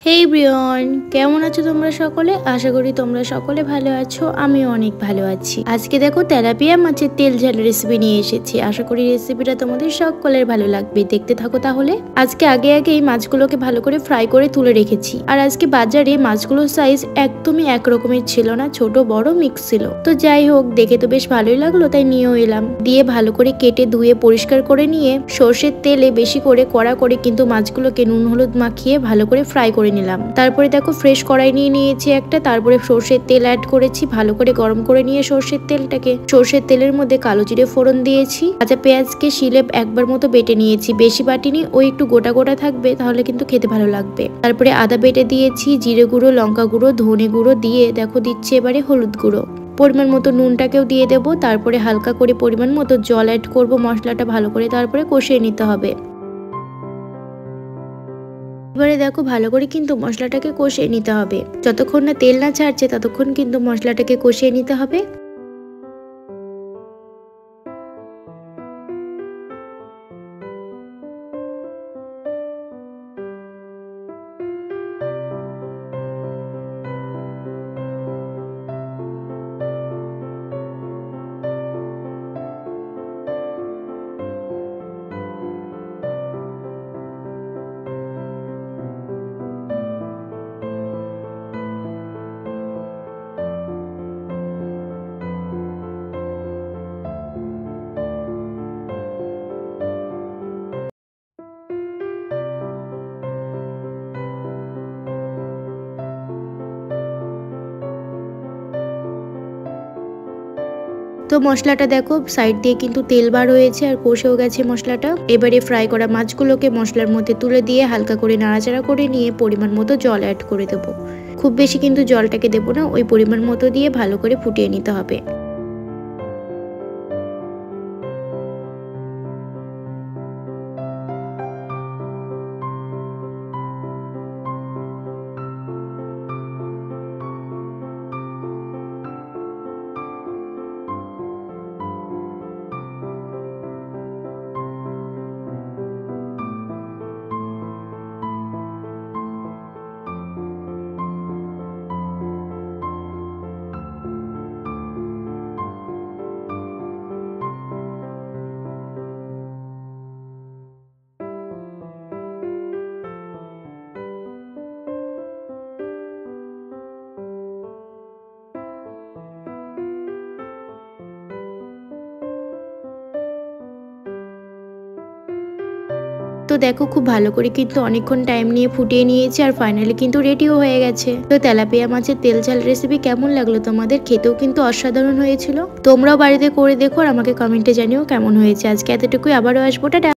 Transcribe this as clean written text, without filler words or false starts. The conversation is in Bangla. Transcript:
হেই ব্রিয়ন, কেমন আছো তোমরা সকলে? আশা করি তোমরা সকলে ভালো আছো। আমিও অনেক ভালো আছি। আজকে দেখো তেলাপিয়া মাছের তেল ঝাল রেসিপি নিয়ে এসেছি। আশা করি রেসিপিটা তোমাদের সকলের ভালো লাগবে। দেখতে থাকো তাহলে। আজকে আগে এই মাছগুলোকে ভালো করে ফ্রাই করে তুলে রেখেছি। আর আজকে বাজারে মাছগুলোর সাইজ একদমই একরকমের ছিল না, ছোট বড় মিক্স ছিল। তো যাই হোক, দেখে তো বেশ ভালোই লাগলো, তাই নিয়েও এলাম। দিয়ে ভালো করে কেটে ধুয়ে পরিষ্কার করে নিয়ে সর্ষের তেলে বেশি করে কড়া করে কিন্তু মাছগুলোকে নুন হলুদ মাখিয়ে ভালো করে ফ্রাই করে নিলাম। তারপরে দেখো ফ্রেশ কড়াই নিয়ে নিয়েছি একটা, তারপরে সর্ষের তেল অ্যাড করেছি, ভালো করে গরম করে নিয়ে সর্ষের তেলের মধ্যে কালো জিরে ফোড়ন দিয়েছি। কাঁচা পেঁয়াজকে শিলে একবার মতো বেটে নিয়েছি, বেশি বাটিনি, ওই একটু গোটা গোটা থাকবে, তাহলে কিন্তু খেতে ভালো লাগবে। তারপরে আদা বেটে দিয়েছি, জিরে গুঁড়ো, লঙ্কা গুঁড়ো, ধনে গুঁড়ো দিয়ে দেখো দিচ্ছি এবারে হলুদ গুঁড়ো, পরিমাণ মতো নুনটাকেও দিয়ে দেবো। তারপরে হালকা করে পরিমাণ মতো জল অ্যাড করব, মশলাটা ভালো করে তারপরে কষিয়ে নিতে হবে। এবারে দেখো ভালো করে কিন্তু মশলাটাকে কষিয়ে নিতে হবে, যতক্ষণ না তেল না ছাড়ছে ততক্ষণ কিন্তু মশলাটাকে কষিয়ে নিতে হবে। তো মশলাটা দেখো সাইড দিয়ে কিন্তু তেল বার হয়েছে আর কষেও গেছে মশলাটা। এবারে ফ্রাই করা মাছগুলোকে মশলার মধ্যে তুলে দিয়ে হালকা করে নাড়াচাড়া করে নিয়ে পরিমাণ মতো জল অ্যাড করে দেবো। খুব বেশি কিন্তু জলটাকে দেবো না, ওই পরিমাণ মতো দিয়ে ভালো করে ফুটিয়ে নিতে হবে। তো দেখো খুব ভালো করে কিন্তু অনেকক্ষণ টাইম নিয়ে ফুটিয়ে নিয়েছি আর ফাইনালি কিন্তু রেডিও হয়ে গেছে। তো তেলাপিয়া মাছের তেল ঝাল রেসিপি কেমন লাগলো তোমাদের? খেতেও কিন্তু অসাধারণ হয়েছিল। তোমরাও বাড়িতে করে দেখো আর আমাকে কমেন্টে জানিও কেমন হয়েছে। আজকে এতটুকুই, আবারও আসবো, টাটা।